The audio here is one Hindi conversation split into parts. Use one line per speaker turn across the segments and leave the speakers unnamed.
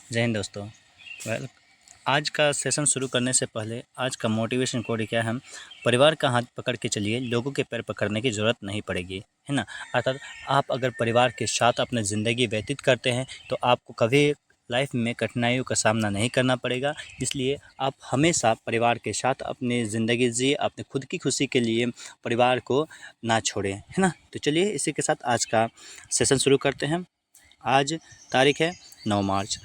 जय हिंद दोस्तों। वेल, आज का सेशन शुरू करने से पहले आज का मोटिवेशन कोड क्या है? परिवार का हाथ पकड़ के चलिए, लोगों के पैर पकड़ने की ज़रूरत नहीं पड़ेगी, है ना। अर्थात आप अगर परिवार के साथ अपनी ज़िंदगी व्यतीत करते हैं तो आपको कभी लाइफ में कठिनाइयों का सामना नहीं करना पड़ेगा। इसलिए आप हमेशा परिवार के साथ अपनी ज़िंदगी जिए, अपने खुद की खुशी के लिए परिवार को ना छोड़ें, है ना। तो चलिए इसी के साथ आज का सेशन शुरू करते हैं। आज तारीख है 9 मार्च।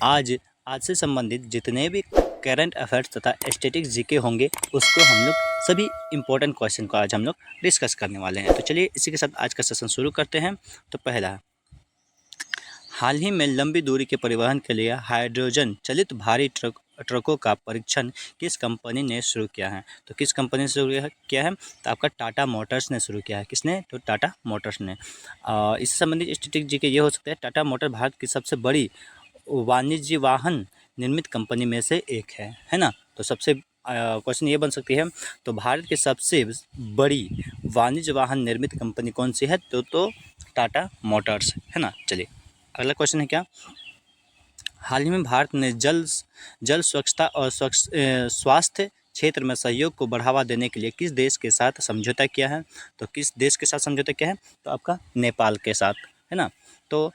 आज आज से संबंधित जितने भी करंट अफेयर्स तथा स्टैटिक्स जीके होंगे उसको हम लोग सभी इंपॉर्टेंट क्वेश्चन को आज हम लोग डिस्कस करने वाले हैं। तो चलिए इसी के साथ आज का सेशन शुरू करते हैं। तो पहला, हाल ही में लंबी दूरी के परिवहन के लिए हाइड्रोजन चलित भारी ट्रकों का परीक्षण किस कंपनी ने शुरू किया है? तो किस कंपनी ने शुरू किया है? तो आपका टाटा मोटर्स ने शुरू किया है। किसने? तो टाटा मोटर्स ने। इससे संबंधित स्टैटिक जीके ये हो सकता है, टाटा मोटर भारत की सबसे बड़ी वाणिज्य वाहन निर्मित कंपनी में से एक है ना। तो सबसे क्वेश्चन ये बन सकती है, तो भारत की सबसे बड़ी वाणिज्य वाहन निर्मित कंपनी कौन सी है? तो टाटा मोटर्स, है ना। चलिए अगला क्वेश्चन है क्या, हाल ही में भारत ने जल स्वच्छता और स्वास्थ्य क्षेत्र में सहयोग को बढ़ावा देने के लिए किस देश के साथ समझौता किया है? तो किस देश के साथ समझौता किया है? तो आपका नेपाल के साथ, है ना। तो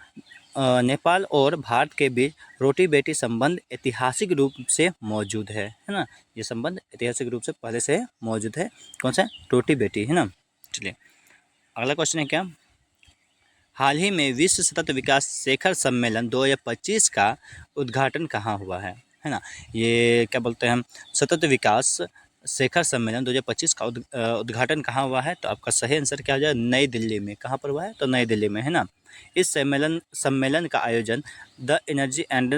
नेपाल और भारत के बीच रोटी बेटी संबंध ऐतिहासिक रूप से मौजूद है ना। ये संबंध ऐतिहासिक रूप से पहले से मौजूद है। कौन सा? रोटी बेटी, है ना। चलिए अगला क्वेश्चन है क्या, हाल ही में विश्व सतत विकास शिखर सम्मेलन 2025 का उद्घाटन कहाँ हुआ है ना। ये क्या बोलते हैं, सतत विकास शिखर सम्मेलन 2025 का उद्घाटन कहाँ हुआ है? तो आपका सही आंसर क्या हो जाएगा? नई दिल्ली में। कहाँ पर हुआ है? तो नई दिल्ली में, है ना। इस सम्मेलन का आयोजन the energy and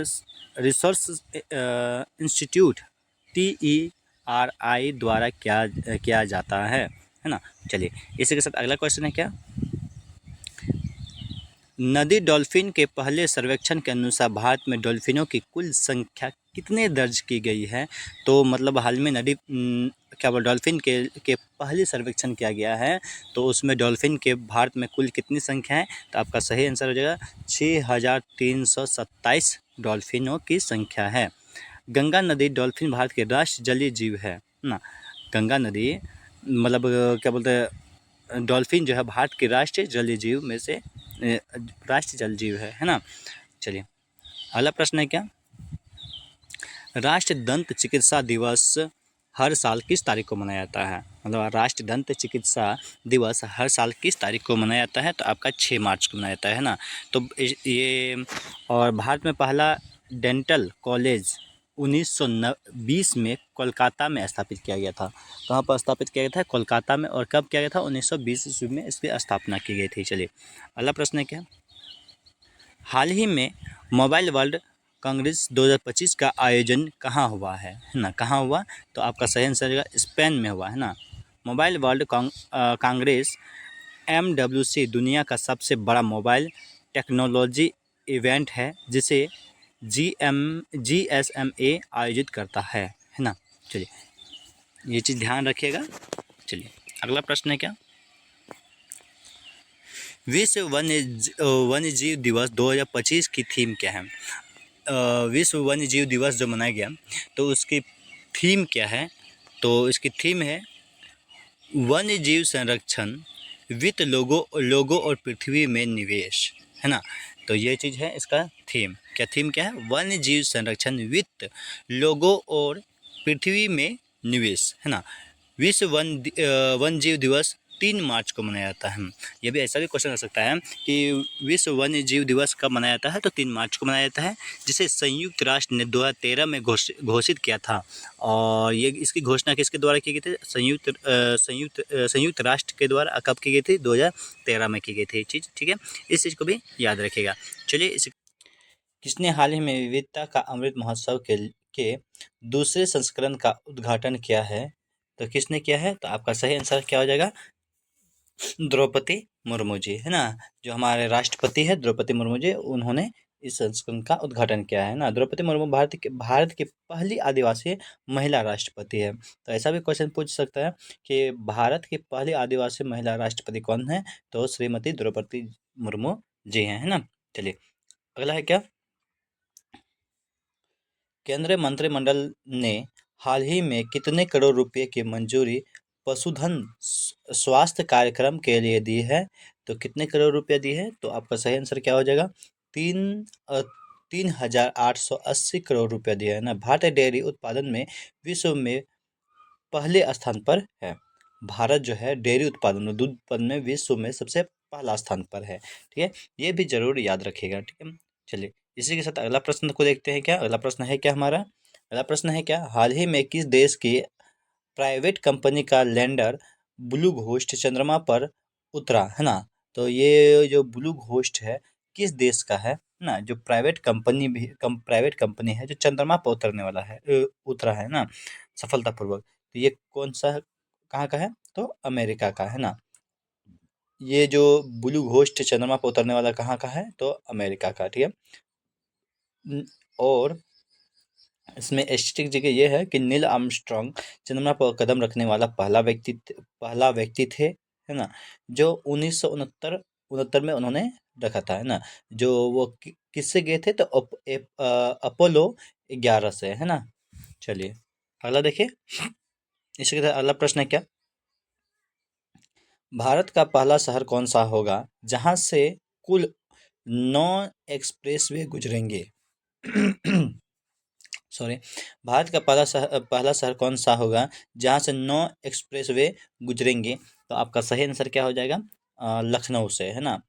resource institute TERI द्वारा किया जाता है ना। चलिए इसी के साथ अगला क्वेश्चन है क्या, नदी डॉल्फिन के पहले सर्वेक्षण के अनुसार भारत में डॉल्फिनों की कुल संख्या कितने दर्ज की गई है? तो मतलब हाल में नदी क्या बोल डॉल्फिन के पहले सर्वेक्षण किया गया है, तो उसमें डॉल्फिन के भारत में कुल कितनी संख्या है? तो आपका सही आंसर हो जाएगा 6327 डॉल्फिनों की संख्या है। गंगा नदी डॉल्फिन भारत के राष्ट्रीय जलीय जीव है ना। गंगा नदी मतलब क्या बोलते हैं, डॉल्फिन जो है भारत के राष्ट्रीय जलीय जीव में से राष्ट्रीय जल जीव है ना। चलिए अगला प्रश्न है क्या, राष्ट्रीय दंत चिकित्सा दिवस हर साल किस तारीख को मनाया जाता है? मतलब राष्ट्रीय दंत चिकित्सा दिवस हर साल किस तारीख को मनाया जाता है? तो आपका 6 मार्च को मनाया जाता है ना। तो ये और भारत में पहला डेंटल कॉलेज 1920 में कोलकाता में स्थापित किया गया था। कहाँ पर स्थापित किया गया था? कोलकाता में। और कब किया गया था? 1920 ईस्वी में इसकी स्थापना की गई थी। चलिए अगला प्रश्न है क्या, हाल ही में मोबाइल वर्ल्ड कांग्रेस 2025 का आयोजन कहाँ हुआ है ना। कहाँ हुआ? तो आपका सही आंसर है स्पेन में हुआ, है ना। मोबाइल वर्ल्ड कांग्रेस MWC दुनिया का सबसे बड़ा मोबाइल टेक्नोलॉजी इवेंट है जिसे GSMA आयोजित करता है ना। चलिए ये चीज़ ध्यान रखिएगा। चलिए अगला प्रश्न है क्या, विश्व वन्य जीव दिवस 2025 की थीम क्या है? विश्व वन्य जीव दिवस जो मनाया गया तो उसकी थीम क्या है? तो इसकी थीम है वन्य जीव संरक्षण वित्त लोगों और पृथ्वी में निवेश, है ना। तो ये चीज़ है इसका थीम। क्या थीम क्या है? वन्य जीव संरक्षण वित्त लोगों और पृथ्वी में निवेश, है ना। विश्व वन्य जीव दिवस 3 मार्च को मनाया जाता है। यह भी ऐसा भी क्वेश्चन हो सकता है कि विश्व वन्य जीव दिवस कब मनाया जाता है? तो 3 मार्च को मनाया जाता है, जिसे संयुक्त राष्ट्र ने 2013 में घोषित किया था। और ये इसकी घोषणा किसके द्वारा की गई थी? संयुक्त राष्ट्र के द्वारा। कब की गई थी? 2013 में की गई थी चीज़, ठीक है। इस चीज़ को भी याद रखिएगा। चलिए किसने हाल ही में विविधता का अमृत महोत्सव के दूसरे संस्करण का उद्घाटन किया है? तो किसने किया है? तो आपका सही आंसर क्या हो जाएगा? द्रौपदी मुर्मू जी, है ना। जो हमारे राष्ट्रपति है द्रौपदी मुर्मू जी, उन्होंने इस संस्करण का उद्घाटन किया है ना। द्रौपदी मुर्मू भारत की पहली आदिवासी महिला राष्ट्रपति है। तो ऐसा भी क्वेश्चन पूछ सकता है कि भारत की पहली आदिवासी महिला राष्ट्रपति कौन है? तो श्रीमती द्रौपदी मुर्मू जी हैं, है ना। चलिए अगला है क्या, केंद्रीय मंत्रिमंडल ने हाल ही में कितने करोड़ रुपए की मंजूरी पशुधन स्वास्थ्य कार्यक्रम के लिए दी है? तो कितने करोड़ रुपए दी है? तो आपका सही आंसर क्या हो जाएगा? 3,880 करोड़ रुपए दिया है ना। भारतीय डेयरी उत्पादन में विश्व में पहले स्थान पर है। भारत जो है डेयरी उत्पादन में, दूध उत्पादन में विश्व में सबसे पहला स्थान पर है। ठीक है, ये भी जरूर याद रखिएगा। ठीक है, चलिए इसी के साथ अगला प्रश्न को देखते हैं। क्या अगला प्रश्न है? क्या हमारा अगला प्रश्न है क्या? हाल ही में किस देश की प्राइवेट कंपनी का लैंडर ब्लू घोस्ट चंद्रमा पर उतरा है ना? तो ये जो ब्लू घोस्ट है किस देश का है ना? जो प्राइवेट कंपनी है जो चंद्रमा पर उतरने वाला है, उतरा है ना सफलतापूर्वक। तो ये कौन सा, कहाँ का है? तो अमेरिका का है ना। ये जो ब्लू घोस्ट चंद्रमा पर उतरने वाला कहाँ का है? तो अमेरिका का। ठीक है, और इसमें एस्टेटिक जगह ये है कि नील आर्मस्ट्रॉन्ग चंद्रमा पर कदम रखने वाला पहला व्यक्ति थे, है ना, जो 1969 में उन्होंने रखा था, है ना। जो वो किससे गए थे? तो अपोलो 11 से, है ना। चलिए अगला देखिए। इसके साथ अगला प्रश्न है क्या? भारत का पहला शहर कौन सा होगा जहां से कुल 9 एक्सप्रेसवे गुजरेंगे? सॉरी, भारत का पहला शहर कौन सा होगा जहां से 9 एक्सप्रेसवे गुजरेंगे? तो आपका सही आंसर क्या हो जाएगा? लखनऊ से, है ना।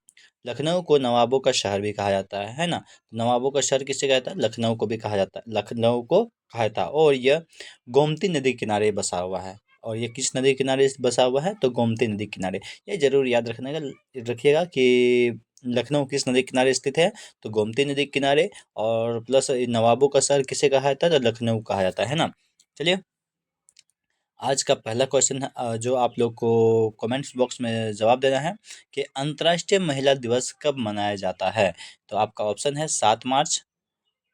लखनऊ को नवाबों का शहर भी कहा जाता है ना। नवाबों का शहर किसे कहता है? लखनऊ को भी कहा जाता है, लखनऊ को कहा जाता है। और यह गोमती नदी किनारे बसा हुआ है। और ये किस नदी किनारे बसा हुआ है? तो गोमती नदी किनारे। ये जरूर याद रखिएगा कि लखनऊ किस नदी किनारे स्थित है? तो गोमती नदी किनारे। और प्लस नवाबों का शहर किसे कहा जाता है? तो लखनऊ कहा जाता है ना। चलिए आज का पहला क्वेश्चन जो आप लोग को कमेंट्स बॉक्स में जवाब देना है कि अंतर्राष्ट्रीय महिला दिवस कब मनाया जाता है? तो आपका ऑप्शन है 7 मार्च,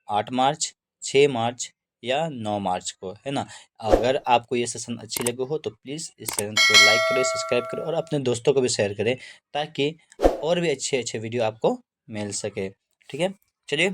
8 मार्च, 6 मार्च या 9 मार्च को, है ना। अगर आपको ये सेशन अच्छी लगे हो तो प्लीज़ इस चैनल को लाइक करें, सब्सक्राइब करें और अपने दोस्तों को भी शेयर करें ताकि और भी अच्छे अच्छे वीडियो आपको मिल सके। ठीक है, चलिए